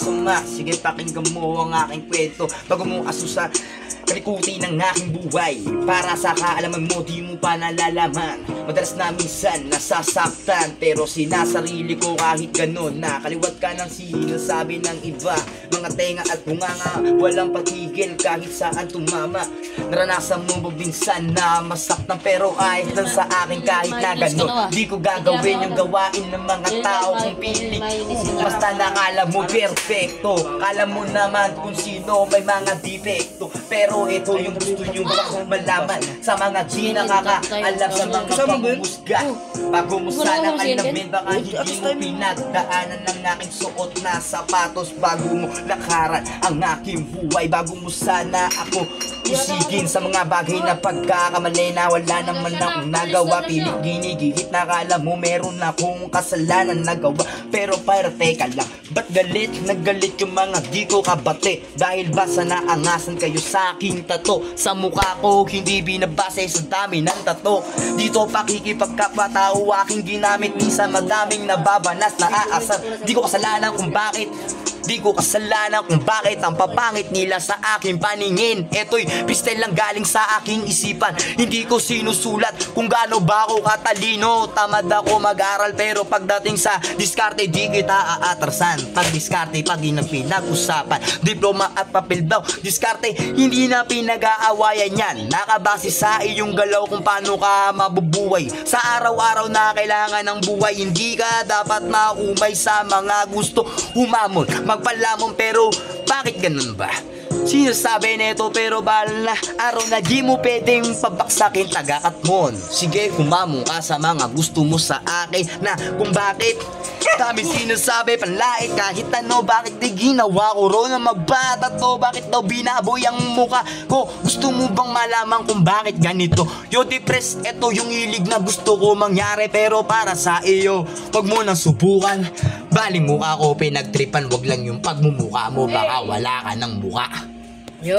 Suma, sige pakinggan mo ang aking kwento bago mo asusa kalikuti ng aking buhay. Para sa kaalaman mo, di mo pa nalalaman. Madalas na minsan nasasaktan, pero sinasarili ko kahit ganon. Nakaliwat ka ng sinasabi ng iba, mga tenga at bunganga, walang patigil kahit saan tumama. Naranasan mo ba minsan na masaktan, pero kahit lang sa akin kahit na ganon, di ko gagawin yung gawain ng mga tao kung piling ko. Basta nakala mo perfecto, kala mo naman kung sino may mga defecto, pero ito yung gusto nyo bang malaman sa mga G nakakaalam sa mga pangmusga. Bago mo sana alamin, baka hindi mo pinagdaanan ng aking suot na sapatos. Bago mo lakaran ang aking buhay, bago mo sana ako usigin sa mga bagay na pagkakamali na wala naman akong nagawa. Pilit ginigihit na kala mo meron akong kasalanan nagawa, pero para teka lang, ba't galit? Nagalit yung mga di ko kabate dahil ba sa naangasan kayo sa aking tato? Sa mukha ko hindi binabase sa dami ng tato. Dito pakikipagkapatao aking ginamit, minsan madaming nababanas na aasar. Di ko kasalanan kung bakit, di ko kasalanan kung bakit ang papangit nila sa aking paningin. Eto'y pistel lang galing sa aking isipan, hindi ko sinusulat kung gaano ba ako katalino. Tamad ako mag-aral, pero pagdating sa diskarte di kita aatrasan. Pag diskarte, pag yun ang pinag-usapan, diploma at papel daw, diskarte hindi na pinag-aawayan yan. Nakabase sa iyong galaw kung paano ka mabubuhay sa araw-araw na kailangan ng buhay. Hindi ka dapat maumay sa mga gusto humamon, magpalamon, pero bakit ganun ba? Sinasabi nito pero bahala na araw na di mo pwedeng pabaksakin tagakatmon. Sige, kumamong ka sa mga gusto mo sa akin na kung bakit dami sinasabi panlait kahit ano. Bakit di ginawa ko ro na magpatato? Bakit daw binaboy ang mukha ko? Gusto mo bang malaman kung bakit ganito? Yo depressed, eto yung hilig na gusto ko mangyari, pero para sa iyo wag mo nang subukan. Baling mukha ko pinagtripan, wag lang yung pagmumukha mo, baka wala ka ng mukha. Yo!